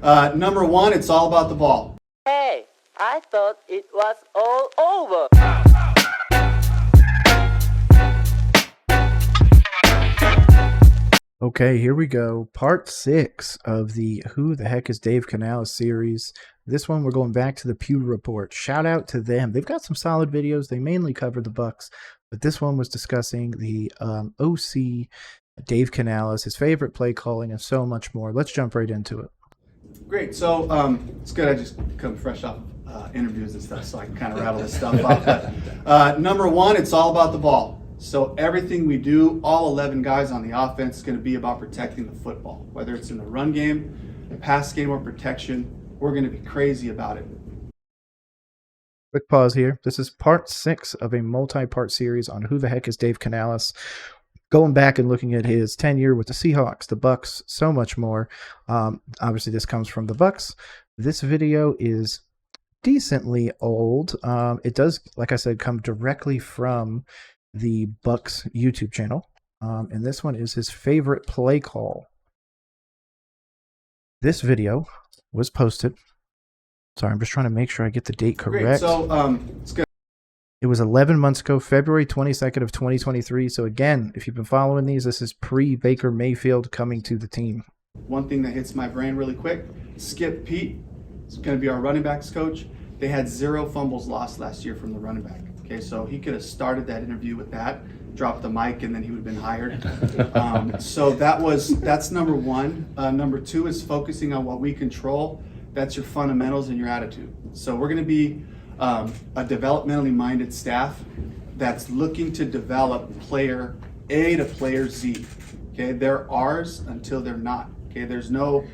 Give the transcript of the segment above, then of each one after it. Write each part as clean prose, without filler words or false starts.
Number one, it's all about the ball. Hey, I thought it was all over. Okay, here we go. Part 6 of the Who the Heck is Dave Canales series. This one, we're going back to the Pew Report. Shout out to them. They've got some solid videos. They mainly cover the Bucs, but this one was discussing the OC, Dave Canales, his favorite play calling, and so much more. Let's jump right into it. Great. So it's good. I just come fresh off interviews and stuff, so I can kind of rattle this stuff off. But number one, it's all about the ball. So everything we do, all 11 guys on the offense, is going to be about protecting the football. Whether it's in the run game, the pass game, or protection, we're going to be crazy about it. Quick pause here. This is part 6 of a multi-part series on Who the Heck is Dave Canales. Going back and looking at his tenure with the Seahawks, the Bucs, so much more. Obviously, this comes from the Bucs. This video is decently old. It does, like I said, come directly from the Bucs YouTube channel. And this one is his favorite play call. This video was posted. Sorry, I'm just trying to make sure I get the date correct. Great. So it's good. It was 11 months ago, February 22nd of 2023. So again, if you've been following these, this is pre-Baker Mayfield coming to the team. One thing that hits my brain really quick, Skip Pete is going to be our running backs coach. They had 0 fumbles lost last year from the running back. Okay, so he could have started that interview with that, dropped the mic, and then he would have been hired. So that's number one. Number two is focusing on what we control. That's your fundamentals and your attitude. So we're going to be a developmentally minded staff that's looking to develop player A to player Z. Okay, they're ours until they're not. Okay, there's no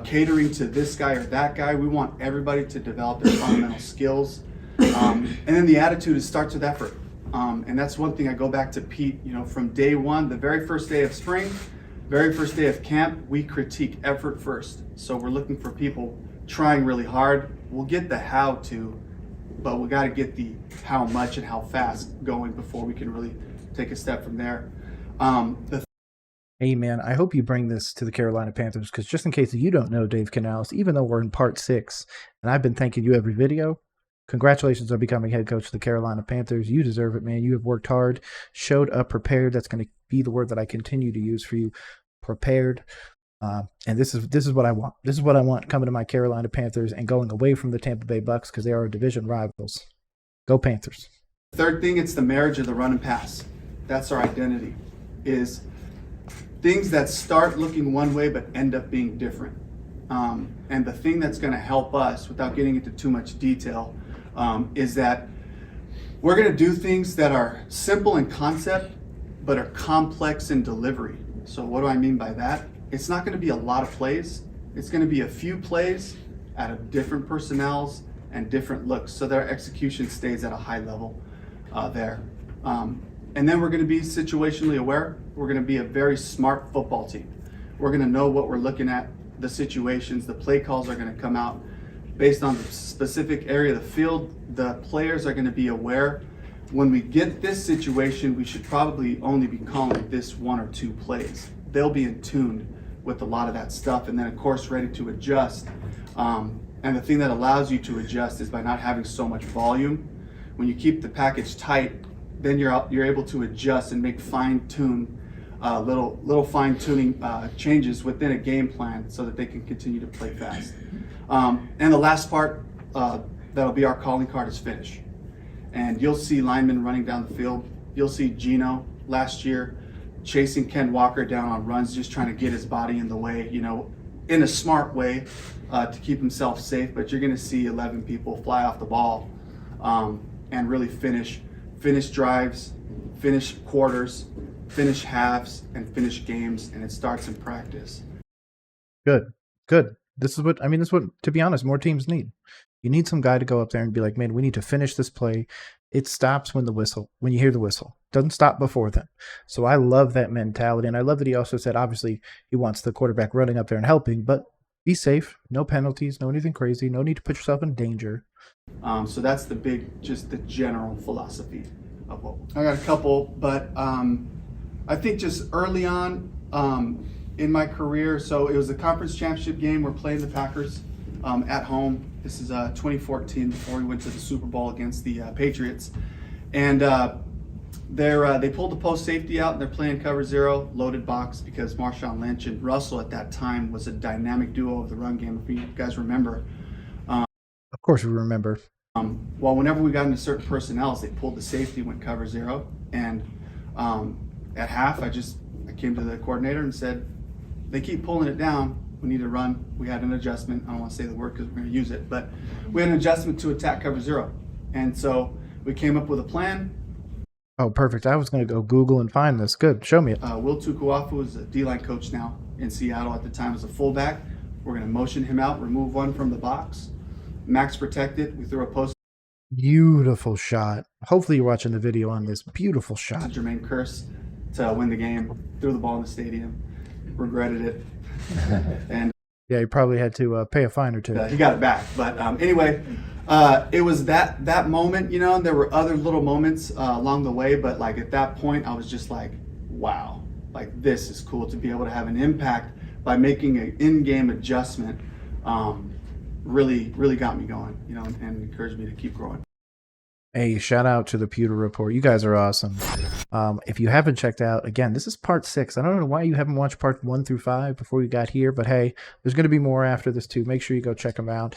catering to this guy or that guy. We want everybody to develop their fundamental skills. And then the attitude starts with effort. And that's one thing I go back to Pete, from day one, the very first day of spring, very first day of camp, we critique effort first. So we're looking for people trying really hard. We'll get the how to, but we got to get the how much and how fast going before we can really take a step from there. Hey man, I hope you bring this to the Carolina Panthers, because just in case you don't know Dave Canales, even though we're in part 6, and I've been thanking you every video, congratulations on becoming head coach of the Carolina Panthers. You deserve it, man. You have worked hard, showed up prepared. That's going to be the word that I continue to use for you, prepared. And this is what I want. This is what I want coming to my Carolina Panthers and going away from the Tampa Bay Bucs, because they are our division rivals. Go Panthers. Third thing, it's the marriage of the run and pass. That's our identity, is things that start looking one way but end up being different. And the thing that's going to help us, without getting into too much detail, is that we're going to do things that are simple in concept but are complex in delivery. So what do I mean by that? It's not going to be a lot of plays. It's going to be a few plays out of different personnels and different looks, so that our execution stays at a high level there. And then we're going to be situationally aware. We're going to be a very smart football team. We're going to know what we're looking at, the situations, the play calls are going to come out based on the specific area of the field. The players are going to be aware. When we get this situation, we should probably only be calling this 1 or 2 plays. They'll be in tune with a lot of that stuff, and then of course ready to adjust. And the thing that allows you to adjust is by not having so much volume. When you keep the package tight, then you're able to adjust and make fine-tune little fine-tuning changes within a game plan so that they can continue to play fast. And the last part that'll be our calling card is finish. And you'll see linemen running down the field. You'll see Gino last year chasing Ken Walker down on runs, just trying to get his body in the way, in a smart way to keep himself safe. But you're going to see 11 people fly off the ball and really finish drives, finish quarters, finish halves, and finish games, and it starts in practice. Good. This is what, to be honest, more teams need. You need some guy to go up there and be like, man, we need to finish this play. It stops when you hear the whistle. Doesn't stop before then. So I love that mentality. And I love that he also said, obviously, he wants the quarterback running up there and helping, but be safe, no penalties, no anything crazy, no need to put yourself in danger. So that's just the general philosophy of what I got a couple, but I think just early on, in my career, so it was a conference championship game. We're playing the Packers at home. This is 2014, before we went to the Super Bowl against the Patriots. And they pulled the post safety out and they're playing cover zero, loaded box, because Marshawn Lynch and Russell at that time was a dynamic duo of the run game, if you guys remember. Of course we remember. Well, whenever we got into certain personnels, they pulled the safety, went cover zero. And at half, I came to the coordinator and said, they keep pulling it down. We need to run. We had an adjustment. I don't want to say the word because we're going to use it, but we had an adjustment to attack cover zero. And so we came up with a plan. Oh, perfect. I was going to go Google and find this. Good. Show me it. Will Tukuafu is a D-line coach now in Seattle. At the time as a fullback. We're going to motion him out, remove one from the box. Max protected. We throw a post. Beautiful shot. Hopefully you're watching the video on this. Beautiful shot. Jermaine Kearse to win the game. Threw the ball in the stadium. Regretted it. And yeah, he probably had to pay a fine or two. he got it back. But anyway, it was that moment, you know, and there were other little moments along the way. But like at that point, I was just like, wow, like this is cool to be able to have an impact by making an in-game adjustment. Really got me going, you know, and encouraged me to keep growing. Hey, shout out to the Pewter Report. You guys are awesome. If you haven't checked out, again, this is part 6. I don't know why you haven't watched part 1 through 5 before you got here, but hey, there's going to be more after this too. Make sure you go check them out.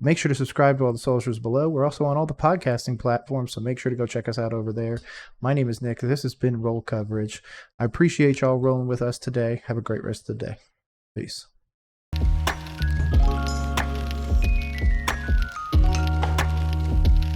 Make sure to subscribe to all the socials below. We're also on all the podcasting platforms, so make sure to go check us out over there. My name is Nick. This has been Roll Coverage. I appreciate y'all rolling with us today. Have a great rest of the day. Peace.